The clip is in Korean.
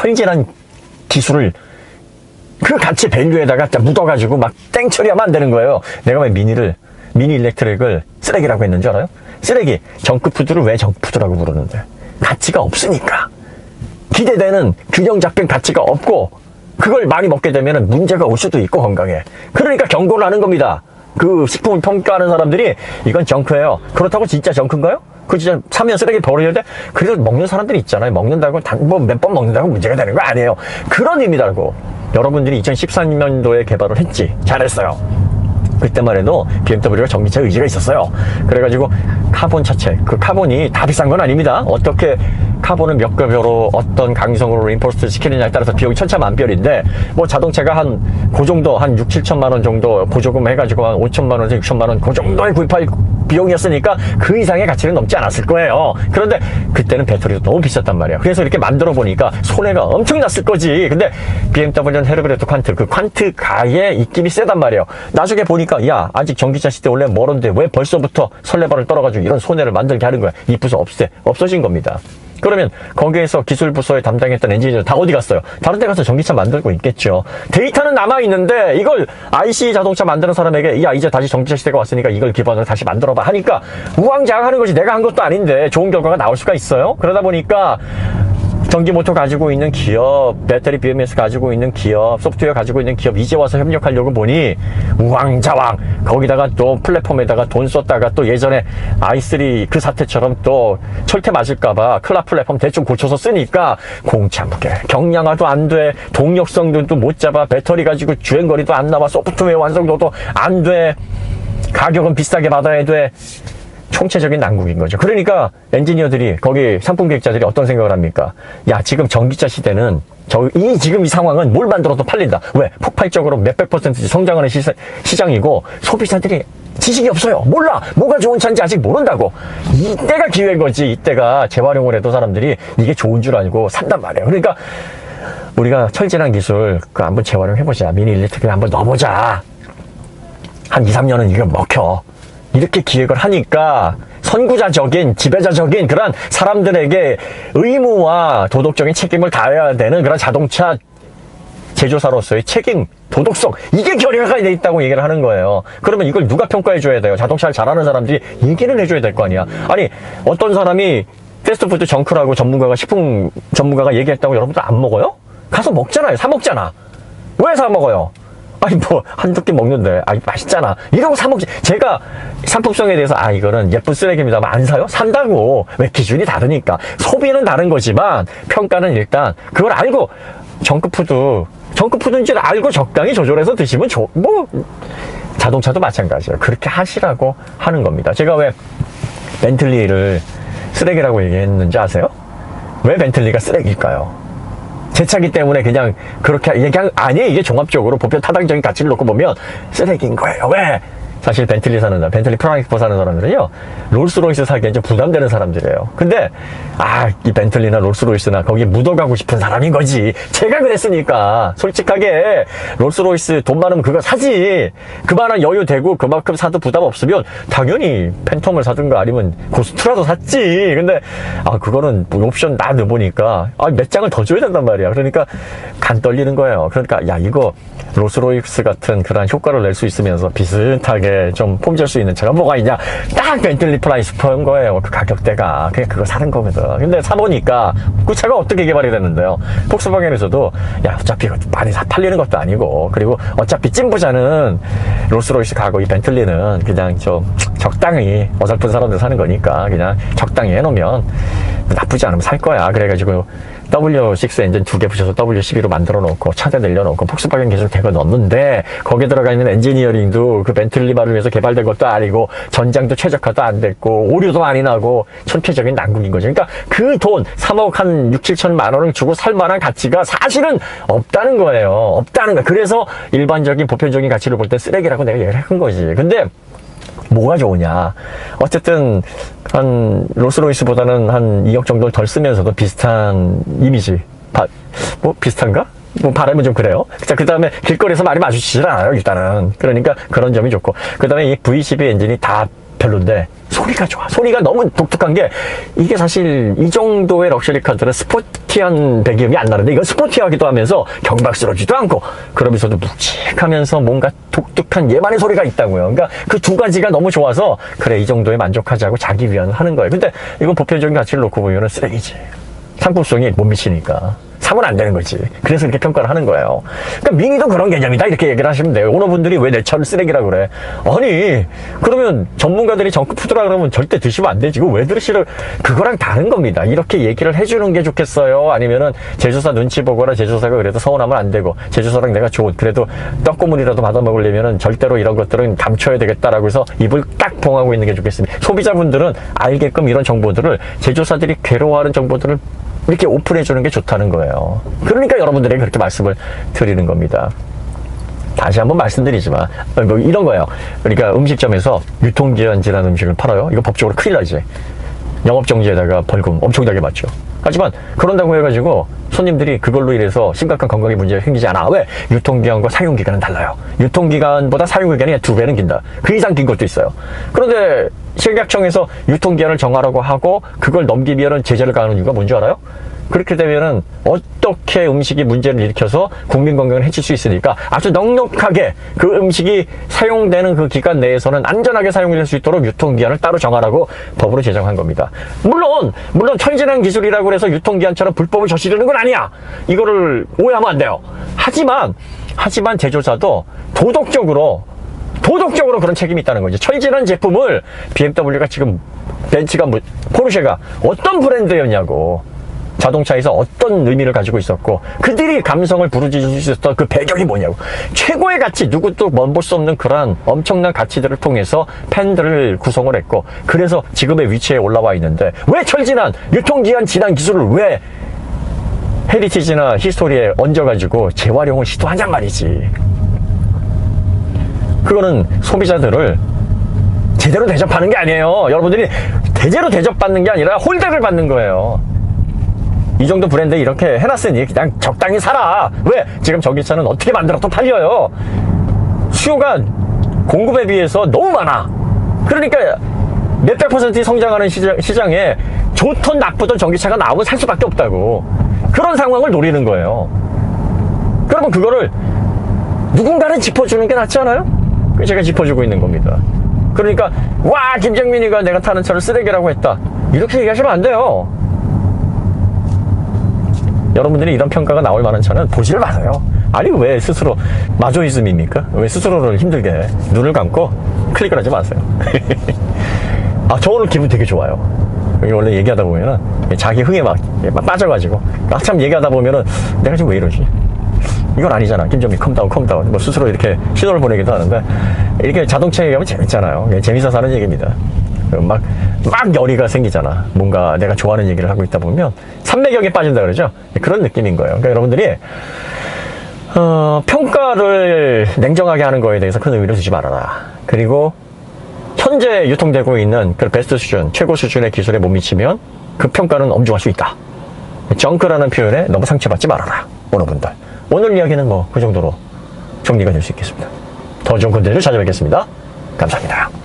철진한 기술을 그 가치 밸류에다가 묻어가지고 막 땡처리하면 안 되는 거예요. 내가 왜 미니 일렉트릭을 쓰레기라고 했는지 알아요? 쓰레기. 정크푸드를 왜 정크푸드라고 부르는데? 가치가 없으니까. 기대되는 균형 잡힌 가치가 없고, 그걸 많이 먹게 되면 문제가 올 수도 있고, 건강에. 그러니까 경고를 하는 겁니다. 그 식품을 평가하는 사람들이 이건 정크예요. 그렇다고 진짜 정크인가요? 그 진짜 사면 쓰레기 버려야 돼? 그래도 먹는 사람들이 있잖아요. 먹는다고 몇 번 먹는다고 문제가 되는 거 아니에요. 그런 의미라고. 여러분들이 2014년도에 개발을 했지. 잘했어요. 그때만 해도 BMW가 전기차 의지가 있었어요. 그래가지고 카본 자체, 그 카본이 다 비싼 건 아닙니다. 어떻게 카본을 몇 급여로 어떤 강성으로 인포스트를 시키느냐에 따라서 비용이 천차만별인데, 뭐 자동차가 그 정도, 한 6, 7천만 원 정도 보조금 해가지고 한 5천만 원에서 6천만 원 그 정도에 구입할 비용이었으니까 그 이상의 가치는 넘지 않았을 거예요. 그런데 그때는 배터리도 너무 비쌌단 말이에요. 그래서 이렇게 만들어 보니까 손해가 엄청 났을 거지. 근데 BMW는 헤르베르트 퀀트, 그 퀀트가의 입김이 세단 말이에요. 나중에 보니까 야, 아직 전기차 시대 원래 멀었는데 왜 벌써부터 설레발을 떨어가지고 이런 손해를 만들게 하는 거야. 이 부서 없어진 겁니다. 그러면 거기에서 기술 부서에 담당했던 엔지니어들 다 어디 갔어요? 다른 데 가서 전기차 만들고 있겠죠. 데이터는 남아있는데 이걸 IC 자동차 만드는 사람에게 야, 이제 다시 전기차 시대가 왔으니까 이걸 기반으로 다시 만들어봐 하니까 우왕좌왕하는 거지. 내가 한 것도 아닌데 좋은 결과가 나올 수가 있어요? 그러다 보니까 전기모터 가지고 있는 기업, 배터리 BMS 가지고 있는 기업, 소프트웨어 가지고 있는 기업 이제 와서 협력하려고 보니 우왕좌왕. 거기다가 또 플랫폼에다가 돈 썼다가 또 예전에 i3 그 사태처럼 또 철퇴 맞을까봐 클라 플랫폼 대충 고쳐서 쓰니까 공차무게 경량화도 안 돼, 동력성도 또 못 잡아, 배터리 가지고 주행거리도 안 나와, 소프트웨어 완성도도 안 돼, 가격은 비싸게 받아야 돼. 총체적인 난국인 거죠. 그러니까 엔지니어들이, 거기 상품 기획자들이 어떤 생각을 합니까? 야, 지금 전기차 시대는 지금 이 상황은 뭘 만들어도 팔린다. 왜? 폭발적으로 몇백 퍼센트 성장하는 시장이고 소비자들이 지식이 없어요. 몰라. 뭐가 좋은 차인지 아직 모른다고. 이때가 기회인 거지. 이때가 재활용을 해도 사람들이 이게 좋은 줄 알고 산단 말이에요. 그러니까 우리가 철진한 기술 그 한번 재활용해보자. 미니 일렉트릭을 한번 넣어보자. 한 2, 3년은 이거 먹혀. 이렇게 기획을 하니까 선구자적인, 지배자적인 그런 사람들에게 의무와 도덕적인 책임을 다해야 되는 그런 자동차 제조사로서의 책임, 도덕성, 이게 결여가 돼 있다고 얘기를 하는 거예요. 그러면 이걸 누가 평가해줘야 돼요? 자동차를 잘하는 사람들이 얘기는 해줘야 될 거 아니야. 아니, 어떤 사람이 패스트푸드 정크라고 식품 전문가가 얘기했다고 여러분들 안 먹어요? 가서 먹잖아요. 사 먹잖아. 왜 사 먹어요? 아니, 한두 끼 먹는데, 맛있잖아. 이러고 사먹지. 제가 상품성에 대해서, 이거는 예쁜 쓰레기입니다만 안 사요? 산다고. 왜? 기준이 다르니까. 소비는 다른 거지만, 평가는 일단, 그걸 알고, 정크푸드인지를 알고 적당히 조절해서 드시면 자동차도 마찬가지예요. 그렇게 하시라고 하는 겁니다. 제가 왜 벤틀리를 쓰레기라고 얘기했는지 아세요? 왜 벤틀리가 쓰레기일까요? 제 차기 때문에 그냥 그렇게 얘기한, 아니에요. 이게 종합적으로 보편 타당적인 가치를 놓고 보면 쓰레기인 거예요. 왜? 사실 벤틀리 프라이스포 사는 사람들은요, 롤스로이스 사기엔 좀 부담되는 사람들이에요. 근데, 이 벤틀리나 롤스로이스나 거기에 묻어가고 싶은 사람인 거지. 제가 그랬으니까. 솔직하게, 롤스로이스 돈 많으면 그거 사지. 그만한 여유 되고 그만큼 사도 부담 없으면 당연히 팬텀을 사든가 아니면 고스트라도 샀지. 근데, 그거는 옵션 다 넣어보니까, 몇 장을 더 줘야 된단 말이야. 그러니까, 간 떨리는 거예요. 그러니까, 이거, 롤스로이스 같은 그런 효과를 낼 수 있으면서 비슷하게 좀 폼질 수 있는 차가 뭐가 있냐? 딱 벤틀리 프라이스포인 거예요. 그 가격대가. 그냥 그거 사는 거거든. 근데 사보니까 그 차가 어떻게 개발이 됐는데요? 폭스바겐에서도 어차피 많이 팔리는 것도 아니고, 그리고 어차피 찐부자는 롤스로이스 가고 이 벤틀리는 그냥 좀 적당히 어설픈 사람들 사는 거니까 그냥 적당히 해놓으면 나쁘지 않으면 살 거야. 그래가지고 W6 엔진 2개 붙여서 W12로 만들어 놓고 차대 늘려놓고 폭스바겐 기술 대거 넣었는데, 거기에 들어가 있는 엔지니어링도 그 벤틀리만을 위해서 개발된 것도 아니고, 전장도 최적화도 안 됐고, 오류도 많이 나고, 천체적인 난국인 거죠. 그러니까 그 돈 3억 한 6, 7천만 원을 주고 살 만한 가치가 사실은 없다는 거예요. 없다는 거야. 그래서 일반적인 보편적인 가치를 볼 때 쓰레기라고 내가 얘기를 한 거지. 근데 뭐가 좋으냐? 어쨌든 한 롤스로이스보다는 한 2억 정도를 덜 쓰면서도 비슷한 이미지. 비슷한가? 바람은 좀 그래요. 자, 그 다음에 길거리에서 말이 마주치질 않아요, 일단은. 그러니까 그런 점이 좋고. 그 다음에 이 V12 엔진이 다 별론데 소리가 좋아. 소리가 너무 독특한 게 이게 사실 이 정도의 럭셔리 카들은 스포티한 배기음이 안 나는데 이건 스포티하기도 하면서 경박스러지도 않고 그러면서도 묵직하면서 뭔가 독특한 얘만의 소리가 있다고요. 그러니까 그 두 가지가 너무 좋아서 그래 이 정도에 만족하자고 자기 위안을 하는 거예요. 근데 이건 보편적인 가치를 놓고 보면 쓰레기지. 상품성이 못 미치니까. 사면 안 되는 거지. 그래서 이렇게 평가를 하는 거예요. 그러니까 미니도 그런 개념이다 이렇게 얘기를 하시면 돼요. 오너분들이 왜 내 차를 쓰레기라고 그래? 아니 그러면 전문가들이 정크 푸드라 그러면 절대 드시면 안 되지. 그거 왜 드시를 그거랑 다른 겁니다. 이렇게 얘기를 해주는 게 좋겠어요? 아니면은 제조사 눈치 보거나 제조사가 그래도 서운하면 안 되고 제조사랑 내가 좋은 그래도 떡고물이라도 받아 먹으려면은 절대로 이런 것들은 감춰야 되겠다라고 해서 입을 딱 봉하고 있는 게 좋겠습니다. 소비자분들은 알게끔 이런 정보들을 제조사들이 괴로워하는 정보들을 이렇게 오픈해 주는 게 좋다는 거예요. 그러니까 여러분들에게 그렇게 말씀을 드리는 겁니다. 다시 한번 말씀드리지만 뭐 이런 거예요. 그러니까 음식점에서 유통기한지난 음식을 팔아요. 이거 법적으로 큰일 나지. 영업정지에다가 벌금 엄청나게 받죠. 하지만 그런다고 해가지고 손님들이 그걸로 인해서 심각한 건강에 문제가 생기지 않아. 왜? 유통기한과 사용기간은 달라요. 유통기간보다 사용기간이 2배는 긴다. 그 이상 긴 것도 있어요. 그런데 식약청에서 유통기한을 정하라고 하고 그걸 넘기면은 제재를 가하는 이유가 뭔지 알아요? 그렇게 되면은 어떻게 음식이 문제를 일으켜서 국민 건강을 해칠 수 있으니까 아주 넉넉하게 그 음식이 사용되는 그 기간 내에서는 안전하게 사용될 수 있도록 유통기한을 따로 정하라고 법으로 제정한 겁니다. 물론 천진한 기술이라고 해서 유통기한처럼 불법을 저지르는 건 아니야. 이거를 오해하면 안 돼요. 하지만 제조사도 도덕적으로 그런 책임이 있다는 거죠. 천진한 제품을 BMW가 지금 벤츠가 포르쉐가 어떤 브랜드였냐고. 자동차에서 어떤 의미를 가지고 있었고 그들이 감성을 부르짖을 수 있었던 그 배경이 뭐냐고. 최고의 가치 누구도 멋볼 수 없는 그러한 엄청난 가치들을 통해서 팬들을 구성을 했고 그래서 지금의 위치에 올라와 있는데 왜 철진한 유통기한 지난 기술을 왜 헤리티지나 히스토리에 얹어가지고 재활용을 시도하냔 말이지. 그거는 소비자들을 제대로 대접하는 게 아니에요. 여러분들이 제대로 대접받는 게 아니라 홀대를 받는 거예요. 이 정도 브랜드 이렇게 해놨으니 그냥 적당히 사라. 왜? 지금 전기차는 어떻게 만들어도 팔려요. 수요가 공급에 비해서 너무 많아. 그러니까 몇백 퍼센트 성장하는 시장에 좋든 나쁘든 전기차가 나오면 살 수밖에 없다고. 그런 상황을 노리는 거예요. 그러면 그거를 누군가는 짚어주는 게 낫지 않아요? 제가 짚어주고 있는 겁니다. 그러니까 와 김정민이가 내가 타는 차를 쓰레기라고 했다 이렇게 얘기하시면 안 돼요. 여러분들이 이런 평가가 나올 만한 차는 보지를 마세요. 아니 왜 스스로 마조이즘입니까? 왜 스스로를 힘들게 해? 눈을 감고 클릭을 하지 마세요. 아, 저 오늘 기분 되게 좋아요. 여기 원래 얘기하다 보면은 자기 흥에 막 빠져가지고 한참 얘기하다 보면은 내가 지금 왜 이러지? 이건 아니잖아. 김정민 컴다운 뭐 스스로 이렇게 신호를 보내기도 하는데 이렇게 자동차 얘기하면 재밌잖아요. 재밌어서 하는 얘기입니다. 막 열의가 생기잖아. 뭔가 내가 좋아하는 얘기를 하고 있다 보면 삼매경에 빠진다 그러죠. 그런 느낌인 거예요. 그러니까 여러분들이 평가를 냉정하게 하는 거에 대해서 큰 의미를 두지 말아라. 그리고 현재 유통되고 있는 그 베스트 수준, 최고 수준의 기술에 못 미치면 그 평가는 엄중할 수 있다. 정크라는 표현에 너무 상처받지 말아라. 오너분들. 오늘 이야기는 뭐 그 정도로 정리가 될 수 있겠습니다. 더 좋은 콘텐츠를 찾아뵙겠습니다. 감사합니다.